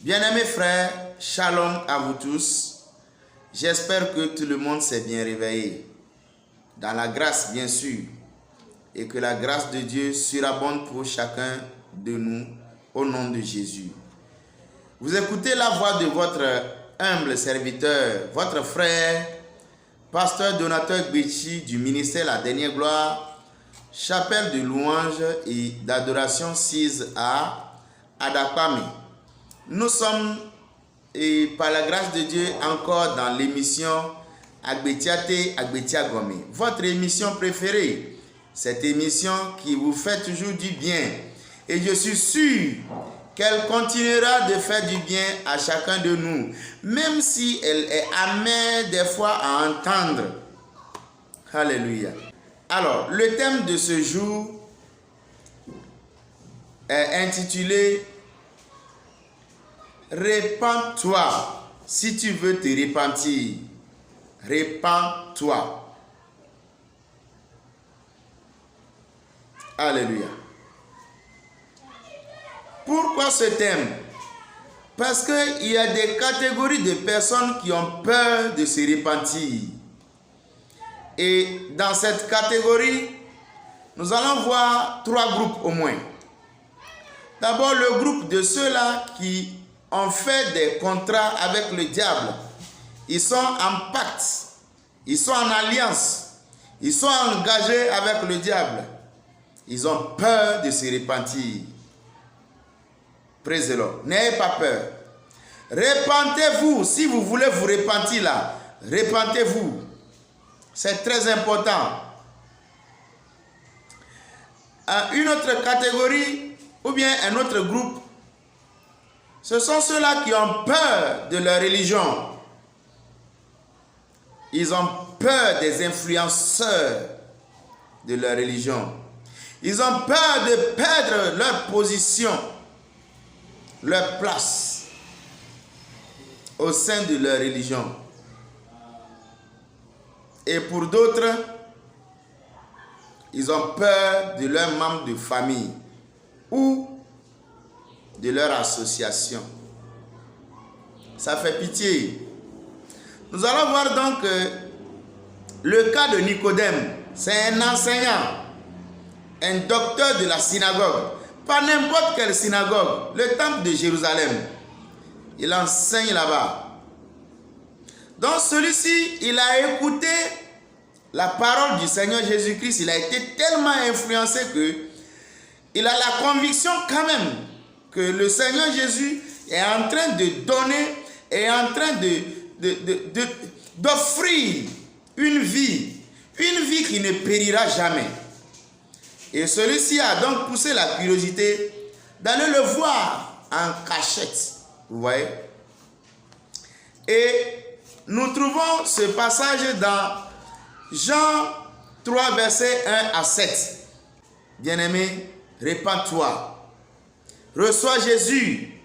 Bien-aimés frères, shalom à vous tous. J'espère que tout le monde s'est bien réveillé. Dans la grâce, bien sûr. Et que la grâce de Dieu surabonde pour chacun de nous au nom de Jésus. Vous écoutez la voix de votre humble serviteur, votre frère, pasteur Donateur Gbechi du ministère La Dernière Gloire, chapelle de louange et d'adoration 6 à Adapami. Nous sommes, et par la grâce de Dieu, encore dans l'émission Agbetiate Agbetiagome, votre émission préférée. Cette émission qui vous fait toujours du bien. Et je suis sûr qu'elle continuera de faire du bien à chacun de nous, même si elle est amère des fois à entendre. Alléluia. Alors, le thème de ce jour est intitulé « Répands-toi si tu veux te repentir. Répands-toi. » Alléluia. Pourquoi ce thème? Parce qu'il y a des catégories de personnes qui ont peur de se repentir. Et dans cette catégorie, nous allons voir trois groupes au moins. D'abord, le groupe de ceux-là qui ont fait des contrats avec le diable. Ils sont en pacte, ils sont en alliance, ils sont engagés avec le diable. Ils ont peur de se repentir. Praise the Lord. N'ayez pas peur. Repentez-vous. Si vous voulez vous repentir là, repentez-vous. C'est très important. Une autre catégorie ou bien un autre groupe, ce sont ceux-là qui ont peur de leur religion. Ils ont peur des influenceurs de leur religion. Ils ont peur de perdre leur position, leur place au sein de leur religion. Et pour d'autres, ils ont peur de leurs membres de famille ou de leur association. Ça fait pitié. Nous allons voir donc le cas de Nicodème. C'est un enseignant, un docteur de la synagogue. Pas n'importe quelle synagogue, le temple de Jérusalem. Il enseigne là-bas. Donc celui-ci, il a écouté la parole du Seigneur Jésus-Christ. Il a été tellement influencé que il a la conviction quand même que le Seigneur Jésus est en train de donner, est en train d'offrir une vie qui ne périra jamais. Et celui-ci a donc poussé la curiosité d'aller le voir en cachette. Vous voyez? Et nous trouvons ce passage dans Jean 3, versets 1 à 7. Bien-aimé, répands-toi. Reçois Jésus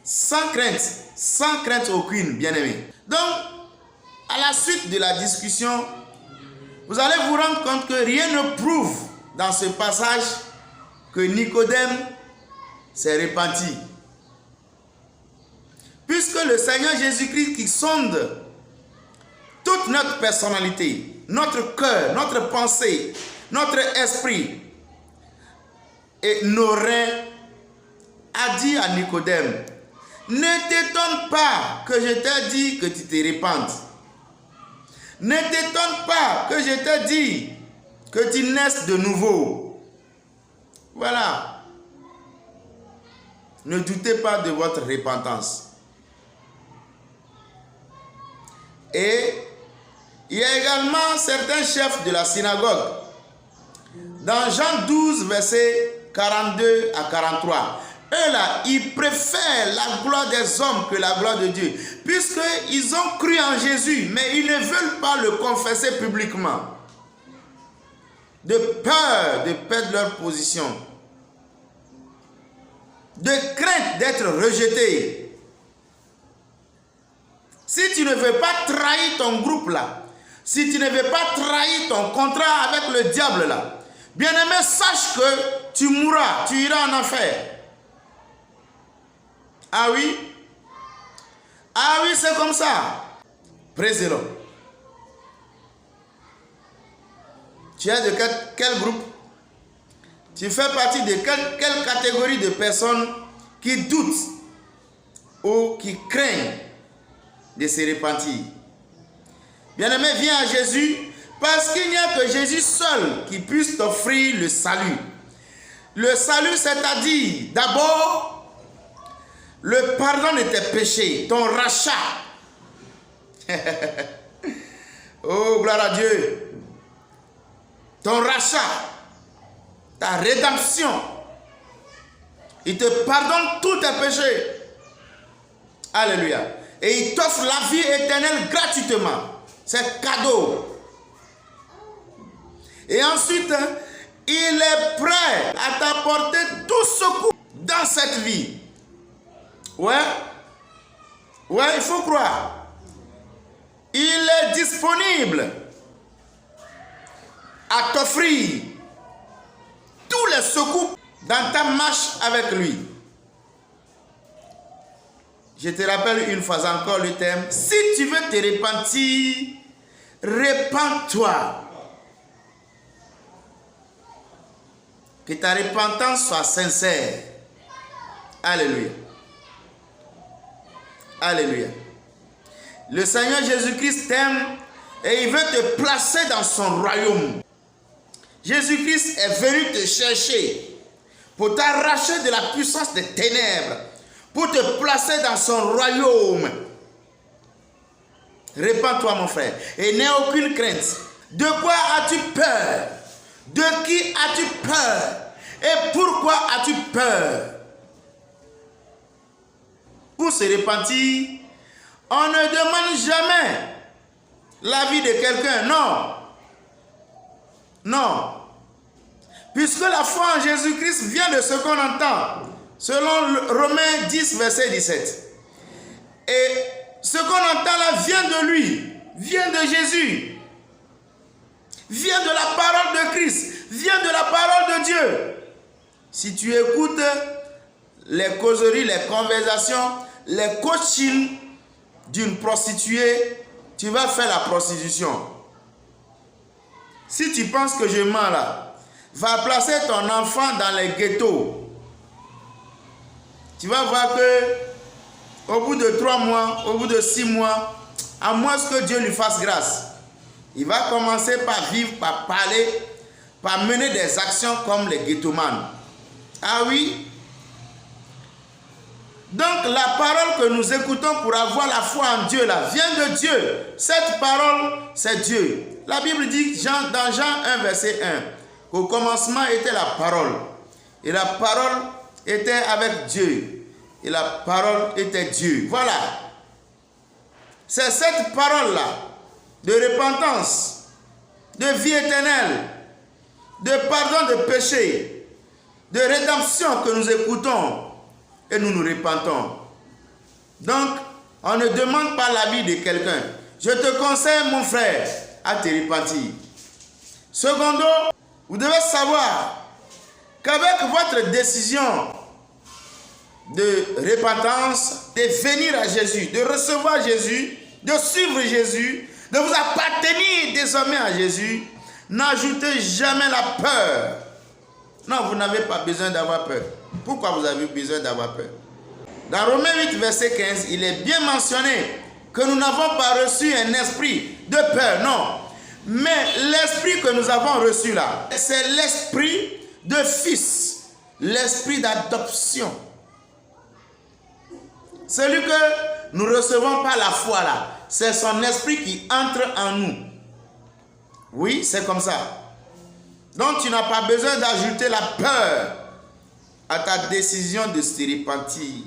sans crainte aucune, bien-aimé. Donc, à la suite de la discussion, vous allez vous rendre compte que rien ne prouve dans ce passage que Nicodème s'est repenti. Puisque le Seigneur Jésus-Christ qui sonde toute notre personnalité, notre cœur, notre pensée, notre esprit et nos reins, a dit à Nicodème, ne t'étonne pas que je t'ai dit que tu te repentes. Ne t'étonne pas que je t'ai dit que tu naisses de nouveau. Voilà. Ne doutez pas de votre repentance. Et il y a également certains chefs de la synagogue. Dans Jean 12, versets 42 à 43. Eux là, ils préfèrent la gloire des hommes que la gloire de Dieu. Puisqu'ils ont cru en Jésus, mais ils ne veulent pas le confesser publiquement. De peur de perdre leur position. De crainte d'être rejetés. Si tu ne veux pas trahir ton groupe là, si tu ne veux pas trahir ton contrat avec le diable là, bien-aimé, sache que tu mourras, tu iras en enfer. Ah oui? Ah oui, c'est comme ça. Praise the Lord. Tu es de quel groupe? Tu fais partie de quelle catégorie de personnes qui doutent ou qui craignent de se repentir? Bien-aimé, viens à Jésus parce qu'il n'y a que Jésus seul qui puisse t'offrir le salut. Le salut, c'est-à-dire d'abord le pardon de tes péchés, ton rachat. Oh, gloire à Dieu. Ton rachat, ta rédemption. Il te pardonne tous tes péchés. Alléluia. Et il t'offre la vie éternelle gratuitement. C'est cadeau. Et ensuite, il est prêt à t'apporter tout secours dans cette vie. Ouais, il faut croire. Il est disponible à t'offrir tous les secours dans ta marche avec lui. Je te rappelle une fois encore le thème. Si tu veux te repentir, repens-toi. Que ta repentance soit sincère. Alléluia. Alléluia. Le Seigneur Jésus-Christ t'aime et il veut te placer dans son royaume. Jésus-Christ est venu te chercher pour t'arracher de la puissance des ténèbres, pour te placer dans son royaume. Répands-toi, mon frère, et n'aie aucune crainte. De quoi as-tu peur? De qui as-tu peur? Et pourquoi as-tu peur? Pour se repentir, on ne demande jamais l'avis de quelqu'un, non. Non. Puisque la foi en Jésus-Christ vient de ce qu'on entend, selon Romains 10, verset 17. Et ce qu'on entend là vient de lui, vient de Jésus, vient de la parole de Christ, vient de la parole de Dieu. Si tu écoutes les causeries, les conversations, les coachings d'une prostituée, tu vas faire la prostitution. Si tu penses que je mens là, va placer ton enfant dans les ghettos. Tu vas voir que au bout de 3 mois, au bout de 6 mois, à moins que Dieu lui fasse grâce, il va commencer par vivre, par parler, par mener des actions comme les ghettomanes. Ah oui? Donc la parole que nous écoutons pour avoir la foi en Dieu là, vient de Dieu. Cette parole, c'est Dieu. La Bible dit dans Jean 1, verset 1, qu'au commencement était la parole. Et la parole était avec Dieu. Et la parole était Dieu. Voilà. C'est cette parole-là de repentance, de vie éternelle, de pardon de péché, de rédemption que nous écoutons et nous nous repentons. Donc, on ne demande pas l'avis de quelqu'un. Je te conseille, mon frère, à te repentir. Secondo, vous devez savoir qu'avec votre décision de repentance, de venir à Jésus, de recevoir Jésus, de suivre Jésus, de vous appartenir désormais à Jésus, n'ajoutez jamais la peur. Non, vous n'avez pas besoin d'avoir peur. Pourquoi vous avez besoin d'avoir peur? Dans Romains 8, verset 15, il est bien mentionné que nous n'avons pas reçu un esprit de peur, non. Mais l'esprit que nous avons reçu là, c'est l'esprit de fils, l'esprit d'adoption. Celui que nous recevons par la foi là, c'est son esprit qui entre en nous. Oui, c'est comme ça. Donc tu n'as pas besoin d'ajouter la peur à ta décision de se repentir.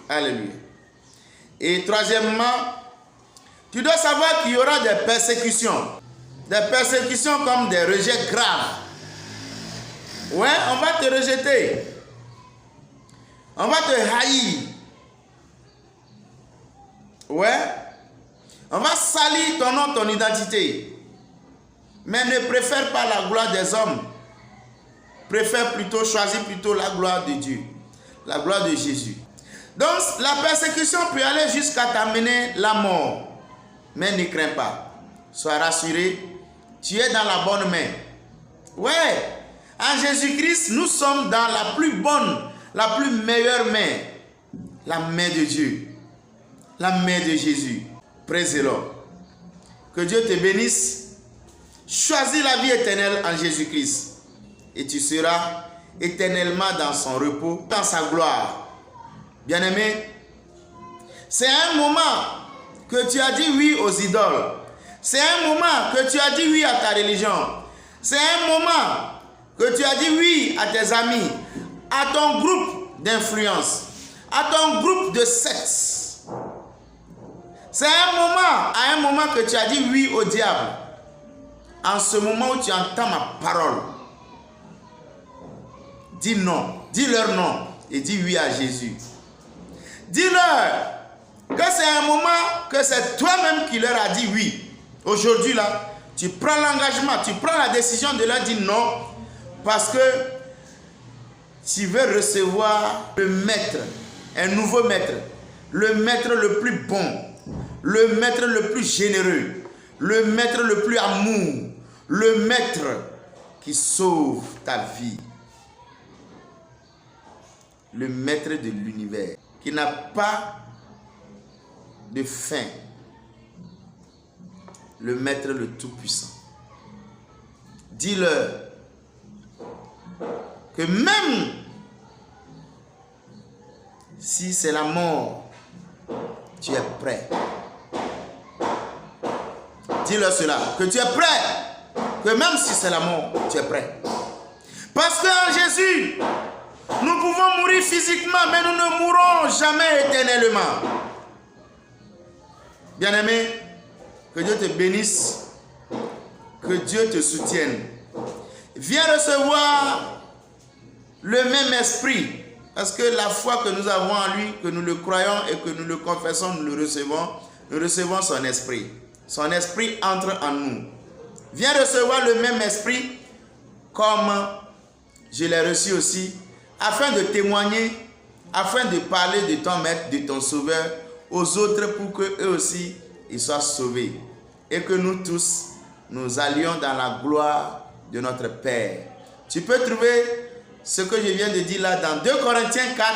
Alléluia. Et troisièmement, tu dois savoir qu'il y aura des persécutions. Des persécutions comme des rejets graves. Ouais, on va te rejeter. On va te haïr. Ouais. On va salir ton nom, ton identité. Mais ne préfère pas la gloire des hommes. Choisis plutôt la gloire de Dieu. La gloire de Jésus. Donc la persécution peut aller jusqu'à t'amener la mort. Mais ne crains pas. Sois rassuré. Tu es dans la bonne main. Ouais. En Jésus-Christ, nous sommes dans la plus bonne, la plus meilleure main. La main de Dieu. La main de Jésus. Praise the Lord. Que Dieu te bénisse. Choisis la vie éternelle en Jésus-Christ. Et tu seras éternellement dans son repos, dans sa gloire. Bien-aimé, c'est un moment que tu as dit oui aux idoles. C'est un moment que tu as dit oui à ta religion. C'est un moment que tu as dit oui à tes amis, à ton groupe d'influence, à ton groupe de sectes. C'est à un moment que tu as dit oui au diable. En ce moment où tu entends ma parole, dis non, dis leur non et dis oui à Jésus. Dis-leur que c'est un moment que c'est toi-même qui leur a dit oui. Aujourd'hui là, tu prends l'engagement, tu prends la décision de leur dire non parce que tu veux recevoir le maître, un nouveau maître, le maître le plus bon, le maître le plus généreux, le maître le plus amour, le maître qui sauve ta vie, le maître de l'univers, qui n'a pas de fin, le maître le tout-puissant. Dis-leur que même si c'est la mort, tu es prêt. Dis-leur cela, que tu es prêt, que même si c'est la mort, tu es prêt. Parce qu'en Jésus, nous pouvons mourir physiquement, mais nous ne mourrons jamais éternellement. Bien-aimé, que Dieu te bénisse, que Dieu te soutienne. Viens recevoir le même esprit, parce que la foi que nous avons en lui, que nous le croyons et que nous le confessons, nous recevons son esprit. Son esprit entre en nous. Viens recevoir le même esprit comme je l'ai reçu aussi, afin de témoigner, afin de parler de ton maître, de ton sauveur aux autres pour qu'eux aussi ils soient sauvés. Et que nous tous, nous allions dans la gloire de notre Père. Tu peux trouver ce que je viens de dire là dans 2 Corinthiens 4,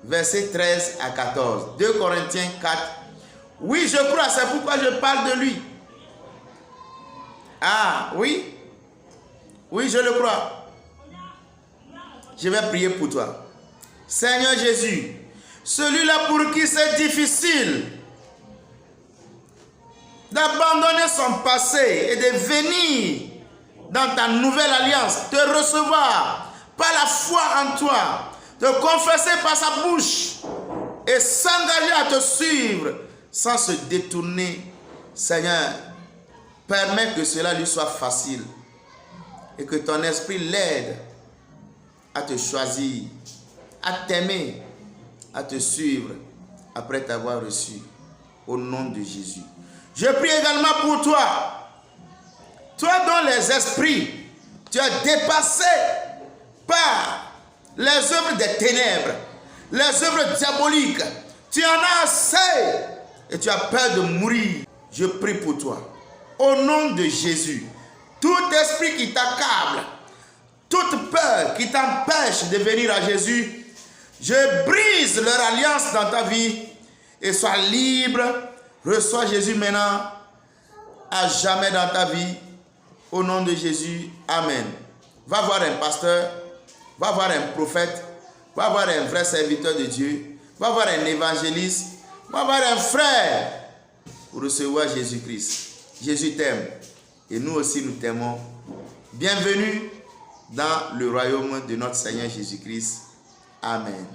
versets 13 à 14. 2 Corinthiens 4. Oui, je crois, c'est pourquoi je parle de lui. Ah, oui. Oui, je le crois. Je vais prier pour toi. Seigneur Jésus, celui-là pour qui c'est difficile d'abandonner son passé et de venir dans ta nouvelle alliance, te recevoir par la foi en toi, te confesser par sa bouche et s'engager à te suivre sans se détourner. Seigneur, permets que cela lui soit facile et que ton esprit l'aide à te choisir, à t'aimer, à te suivre après t'avoir reçu. Au nom de Jésus. Je prie également pour toi. Toi dont les esprits, tu es dépassé par les œuvres des ténèbres, les œuvres diaboliques. Tu en as assez et tu as peur de mourir. Je prie pour toi. Au nom de Jésus, tout esprit qui t'accable, toute peur qui t'empêche de venir à Jésus, je brise leur alliance dans ta vie et sois libre. Reçois Jésus maintenant, à jamais dans ta vie. Au nom de Jésus, Amen. Va voir un pasteur, va voir un prophète, va voir un vrai serviteur de Dieu, va voir un évangéliste, va voir un frère pour recevoir Jésus-Christ. Jésus t'aime et nous aussi nous t'aimons. Bienvenue dans le royaume de notre Seigneur Jésus-Christ. Amen.